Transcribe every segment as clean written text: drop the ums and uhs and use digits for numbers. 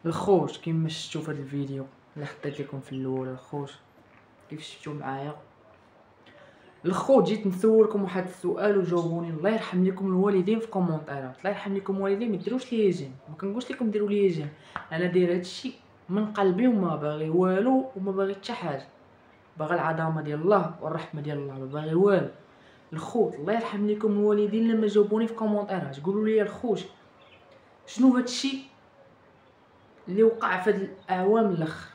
الخوت كيما شفتوا في هذا الفيديو اللي حطيت لكم في الاول. الخوت كيف شفتوا معايا الخوت، جيت نسولكم واحد السؤال وجاوبوني. الله يرحم لكم الوالدين في كومونتيرات، الله يرحم لكم الوالدين ما ديروش لي جيم، ما كنقولش لكم ديروا لي جيم، انا داير هادشي من قلبي وما باغي والو وما باغي حتى حاجه، باغي العظمه ديال الله والرحمه ديال الله، ما باغي والو. الخوت الله يرحم لكم الوالدين لما جاوبوني في كومونتيرات قولوا لي الخوت شنو هادشي اللي وقع في هاد الاعوام الاخر.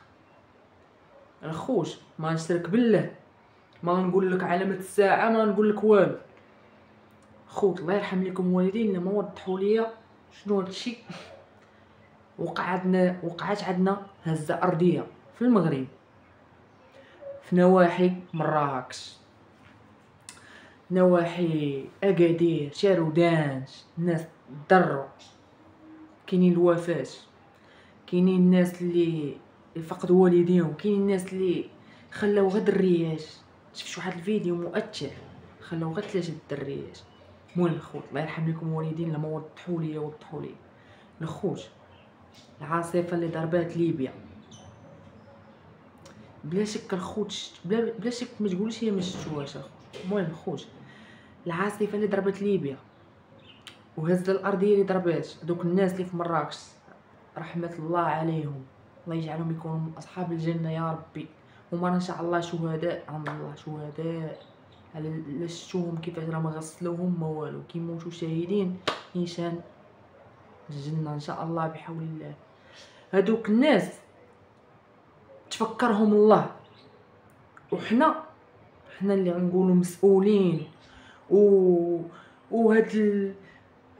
الخوت ما نشرك بالله، ما نقول لك علامه الساعه، ما نقول لك والو. خوت الله يرحم لكم الوالدين لما وضحوا لي شنو هادشي وقعت عندنا هزه ارضيه في المغرب، في نواحي مراكش، نواحي اكادير، شارودانج. الناس ضروا، كاينين الوفاه، كاينين الناس اللي فقدوا والديهم، كاينين الناس اللي خلاو غير دريات. شفت واحد الفيديو مؤثر، خلاو غير 3 دريات. المهم الخوت الله يرحم لكم الوالدين لما وضحوا لي الخوت العاصفه اللي ضربات ليبيا بلا شك. الخوت بلا شك ما تقولش هي ما شفتوهاش. المهم الخوت العاصفه اللي ضربت ليبيا وهزه الارضيه اللي ضربات دوك الناس اللي في مراكش، رحمه الله عليهم، الله يجعلهم يكونوا من اصحاب الجنه يا ربي. وما ان شاء الله شهداء عند الله، شهداء على لا شفتوهم كيفاش راه ما غسلوهم ما والو، كيموتوا شهيدين نيشان الجنه ان شاء الله بحول الله. هادوك الناس تفكرهم الله، وحنا اللي غنقولوا مسؤولين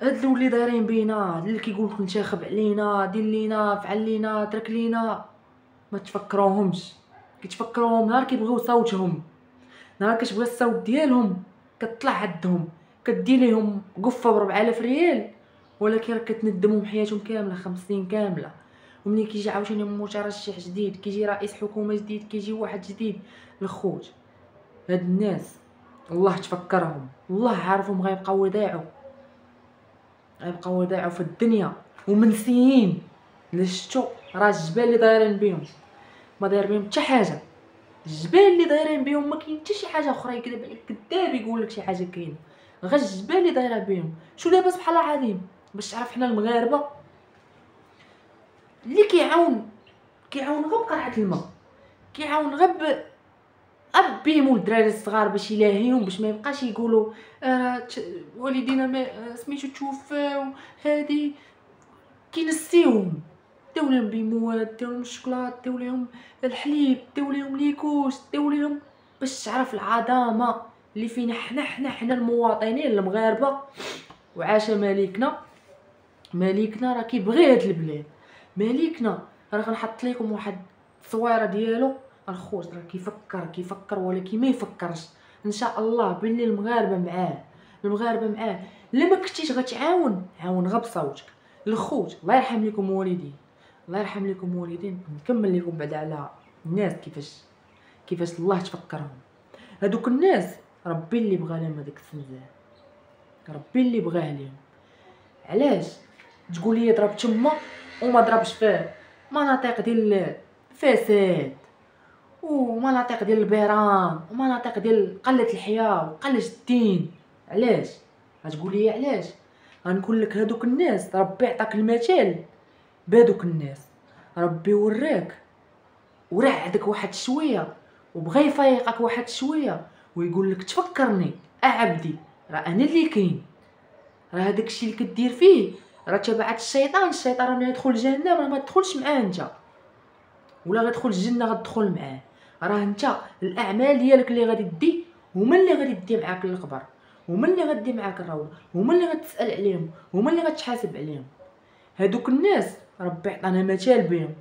هاد اللي دايرين بينا، اللي كيقول لك انتخب علينا، دير لينا، فعل لينا، ترك لينا، ما تفكروهمش. كتفكروهم نهار كيبغيو صوتهم، نهار كتبغي الصوت ديالهم كتطلع عندهم كدير ليهم قفه ب4000 ريال، ولكن راك كتندمهم حياتهم كامله 5 سنين كامله. وملي كيجي عاوتاني مترشح جديد، كيجي رئيس حكومه جديد، كيجي واحد جديد، الخوت هاد الناس الله تفكرهم، الله عارفهم غيبقاو يضيعوا في الدنيا ومنسيين. الا شفتوا راه الجبال اللي دايرين بهم ما داير بهم حتى حاجه، الجبال اللي دايرين بهم ما كاين حتى شي حاجه اخرى. يكذب عليك كذاب يقول لك شي حاجه كاينه، غير الجبال اللي دايره بهم. شو دابا سبحان الله العظيم باش تعرف حنا المغاربه اللي كيعاون غير بقرعه الماء، كيعاون غير ابيهم والدراري الصغار باش يلاهيهم، باش ما يبقاش يقولوا والدينا ما سميتو توفاو. هادي كينسيوهم، داو لهم بيموات، داو لهم الشوكولات، داو لهم الحليب، داو لهم ليكوس، داو لهم باش تعرف العظمه اللي فينا حنا المواطنين المغاربه. وعاش مالكنا راه كيبغي هاد البلاد. مالكنا راه غنحط لكم واحد التصويره ديالو. الخوت راه كيفكر ولكن ما يفكرش. ان شاء الله باللي المغاربه معاه. الا ما كنتيش غتعاون، عاون غير بصوتك. الخوت الله يرحم لكم الوالدين، الله يرحم لكم الوالدين. نكمل لكم بعد على الناس كيفاش الله تفكرهم. هادوك الناس ربي اللي بغى لهم هذاك السنزال، ربي اللي بغاه لهم. علاش تقول لي ضرب تما وما ضربش في مناطق ديال الفساد ومناطق ديال البيران ومناطق ديال قله الحياه وقله الدين؟ علاش غتقول لي علاش؟ غنقول لك هادوك الناس ربي عطاك المثال بهادوك الناس، ربي وراك ورعدك واحد شويه وبغى يفيقك واحد شويه ويقول لك تفكرني عبدي، راه انا اللي كاين. راه هذاك الشيء اللي كدير فيه راه تبعت الشيطان راه ما يدخل جهنم راه ما تدخلش معاه انت، ولا غتدخل الجنه غتدخل معاه. راه انت الاعمال ديالك اللي غادي دي هما اللي غادي دي معاك للقبر، هما اللي غادي معاك الروضه، هما اللي غتسال عليهم، هما اللي غتحاسب عليهم. هادوك الناس ربي عطانا مثال بهم،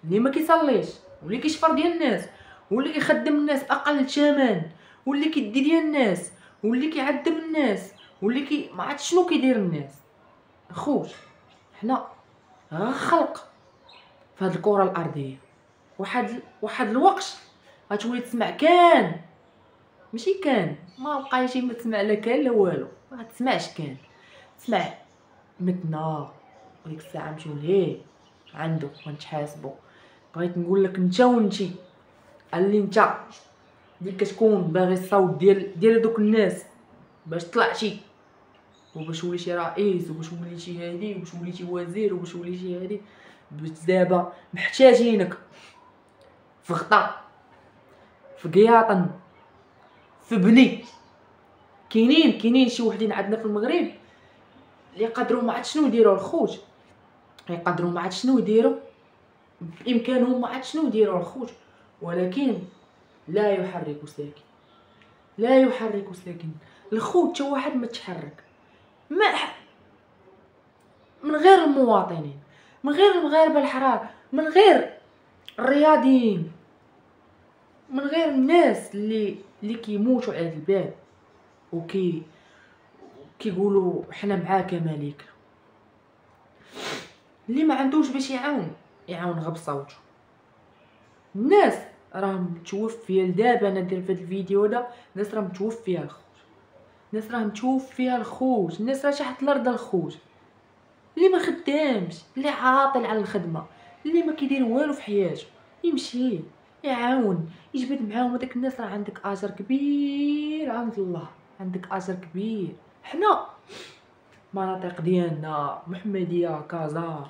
اللي ما كيصليش واللي كيشفر ديال الناس واللي كيخدم الناس اقل ثمن واللي كيدي ديال الناس واللي كيعذب الناس واللي ما عرفت شنو كيدير الناس. خوت حنا غير خلق في هاد الكره الارضيه. واحد الوقت غتولي تسمع كان، ماشي كان ما بقايش ما تسمع لا كان لا والو، ما غتسمعش كان، تسمع متنا وديك الساعه مشيو ليه عنده غنتحاسبوا. بغيت نقول لك انت وانتي اللي انت اللي كتكون باغي الصوت ديال دوك الناس باش طلعتي وباش وليتي رئيس وباش وليتي هادي وباش وليتي وزير وباش وليتي هادي، باش دابا محتاجينك في غطا، في قياطن، في بني. كاينين شي وحدين عندنا في المغرب اللي يقدروا ما عرفت شنو يديروا الخوت، يقدروا ما عرفت شنو يديروا، بامكانهم ما عرفت شنو يديروا الخوت، ولكن لا يحرك ساكن، لا يحرك ساكن. الخوت حتى واحد ما تحرك ما من غير المواطنين، من غير المغاربه الحرار، من غير الرياضيين، من غير الناس اللي كيموتوا على الباب كيقولوا حنا معاك مليك. اللي ما عندوش باش يعاون غير بصوته. الناس راهم متوفيه لدابا، انا ندير في هذا الفيديو هذا الناس راهم متوفيه الخوت، الناس راهم متوفيه الخوت، الناس راه شحت الارض الخوت. اللي ما خدامش، اللي عاطل على الخدمه، اللي ما كيدير والو في حياته، يمشي يعاون يجبد معاهم. هذاك الناس راه عندك اجر كبير عند الله، عندك اجر كبير. حنا مناطق ديالنا محمديه، كازا،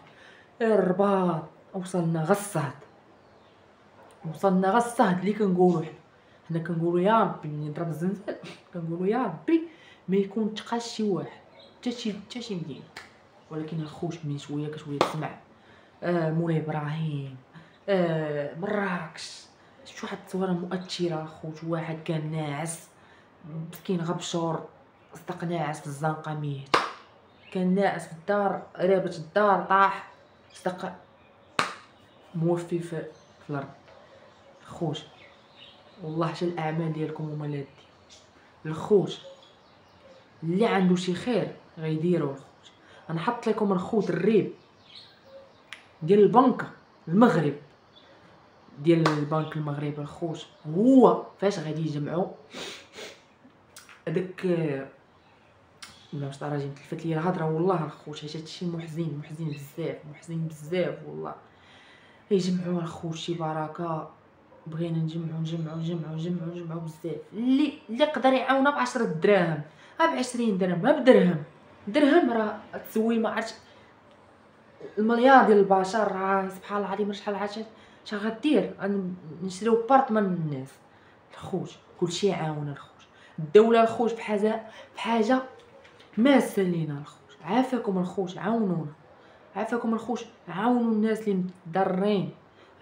الرباط، وصلنا غصاد، وصلنا غصاد اللي كنقولوا حنا كنقولوا يا ربي ملي نضرب الزنزال كنقولوا يا ربي ما يكون تقاش شي واحد حتى شي مدينه. ولكن الخوت من شويه كتولي تسمع مولاي ابراهيم، مراكش. شفت واحد التصويره مؤثره خوت، واحد كان ناعس مسكين غبشور، صدق ناعس في الزنقه ميت، كان ناعس في الدار، رابط الدار طاح، صدق موفي في الارض. خوت والله حتى الاعمال ديالكم هما اللي دي الخوت، اللي عنده شي خير غيديروا الخوت. انا حط لكم الخوت الريب ديال البنك المغرب، ديال البنك المغربي الخوت، هو فاش غادي يجمعوا هذاك واش راجل تلفت لي الهضره والله الخوت، حيت هادشي محزن بزاف والله. يجمعوا الخوت شي بركه، بغينا نجمعوا بزاف. اللي قدر يعاونا ب10 دراهم، ب20 درهم، بدرهم راه تسوي ما عرفت المليار ديال البشر. راه سبحان الله العظيم شحال عاد غدير نشريو بارطمان من الناس. الخوت كلشي عاون الخوت، الدوله الخوت بحاجه ماسه لينا الخوت. عافاكم الخوت، عاونونا، عافاكم الخوت، عاونوا الناس اللي متضررين،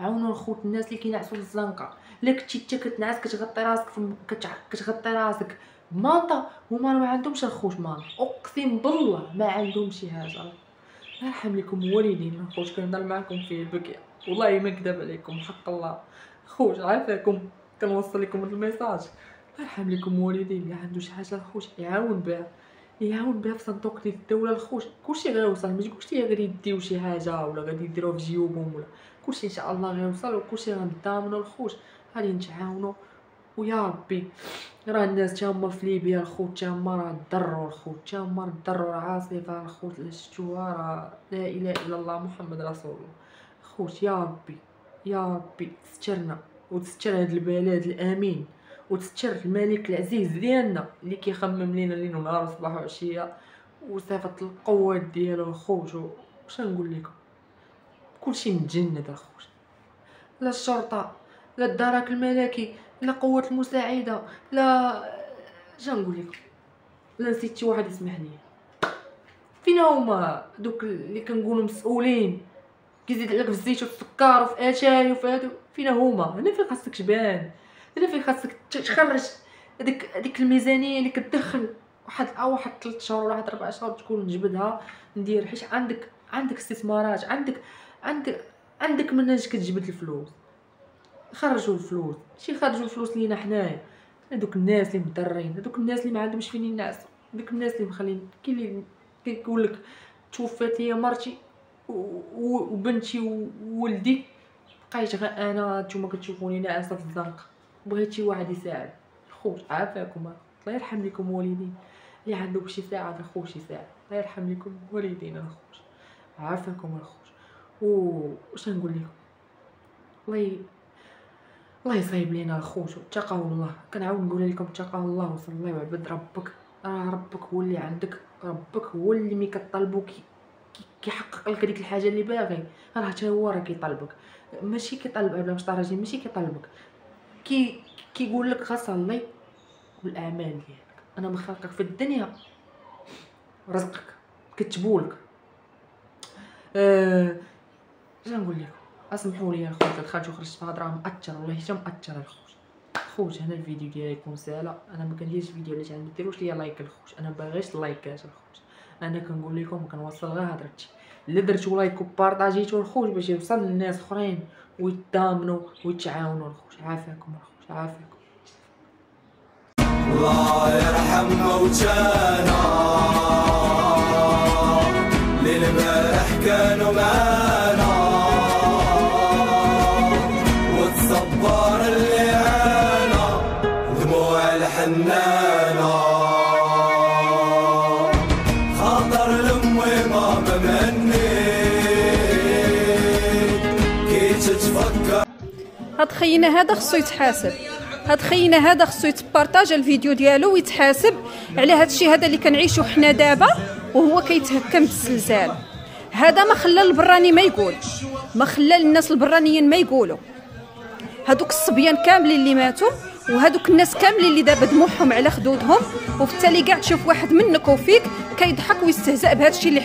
عاونوا الخوت الناس اللي كينعسوا في الزنقه. الا كنتي انت كتنعس كتغطي راسك كتغطي راسك بمانطا، هما ما عندهمش الخوت مانطا، اقسم بالله ما عندهم شي حاجه. الله يرحم لكم الوالدين الخوت، كنهضر معكم فيه البكاء والله ما كذب عليكم، حق الله خوت عافاكم. كنوصل لكم الميساج، الله يرحم لكم الوالدين. اللي عنده شي حاجه الخوت يعاون بها في صندوق ديال الدوله الخوت، كلشي غيوصل. ما تقولش لي غادي يديو شي حاجه ولا غادي يديروها في جيوبهم، ولا كلشي ان شاء الله غيوصل، وكلشي غنضامنوا الخوت، غادي نتعاونوا ويا ربي. راه الناس تا هما في ليبيا الخوت تا هما راه ضروا الخوت، تا هما ضروا العاصفه الخوت اللي شفتوها، راه لا اله الا الله محمد رسول الله. خوت يا ربي يا ربي تسترنا وتستر هاد البلد الامين، وتستر الملك العزيز ديالنا اللي كيخمم لينا ليل ونهار صباح وعشيه، وصفه القوه ديالو الخوت. واش نقول لكم، كلشي متجند الخوت، لا الشرطه لا الدرك الملكي لا قوه المساعده لا اش نقول لكم، لا نسيت شي واحد يسمح لي. فين هما دوك اللي كنقولوا مسؤولين كيزيد عليك في الزيت والسكر وفي اتاي وفي هادو؟ فين هما؟ هنا فين خاصك تبان، هنا فين خاصك تخرج هذيك الميزانيه اللي كتدخل واحد 3 شهور ولا 4 شهور تكون نجبدها ندير. حيت عندك استثمارات، عندك مناش كتجبد الفلوس. خرجوا الفلوس، ماشي خرجوا الفلوس لينا حنايا، هذوك الناس اللي مضرين، هذوك الناس اللي ما عندهمش فين ينعسوا، هذوك الناس اللي مخلين. كاين اللي كيقول لك توفات ليا مرتي وبنتي وولدي، بقيت غير انا نتوما كتشوفوني ناعسه في الزنقه، بغيت شي واحد يساعد. خوت عافاكم، الله يرحم لكم الوالدين. اللي عندهم شي ساعه الخوت يساعد، الله يرحم لكم الوالدين الخوت، عافاكم الخوت. واش نقول لكم، الله يصايب لينا الخوت واتقوا الله. كنعاود نقول لكم اتقوا الله وصليوا عبد ربك. راه ربك هو اللي عندك، ربك هو اللي ملي كطلبو كيحقق لك ديك الحاجه اللي باغي. راه حتى هو راه كيطلبك، ماشي كيطلب بلا باش طراجي، ماشي كيطلبك، كيقول لك غصلي والاعمال ديالك. انا مخلقك في الدنيا، رزقك كتبولك. اش نقول لكم، اسمحوا لي الخوت دخلت وخرجت في هضره مأثره، والله حتى مأثره الخوت. هنا الفيديو ديالي يكون سالا، انا ما كنديرش فيديو علاش ما ديروش ليا لايك الخوت، انا باغيش اللايكات الخوت. انا كنقول لكم وكنوصل غير هضرتي. الا درتو لايك وبارطاجيتو الخوت باش يوصل للناس اخرين ويتضامنوا ويتعاونوا الخوت. عافاكم الخوت، عافاكم. الله يرحم موتانا للبارح كانوا معانا، وتصبر اللي عانا دموع الحنانة، خاطر لأمي ماما مني كي تتفكر. هاد خينا هذا خصو يتحاسب، هاد خينا هذا خصو يتبارطاج الفيديو ديالو ويتحاسب على هاد الشيء هذا اللي كنعيشو حنا دابا، وهو كيتهكم بالزلزال. هذا ما خلى البراني ما يقول، ما خلى الناس البرانيين ما يقولوا. هادوك الصبيان كاملين اللي ماتوا، وهادوك الناس كاملين اللي دابا دموعهم على خدودهم، وبالتالي كاع تشوف واحد منك وفيك كيضحك ويستهزأ بهذا الشيء اللي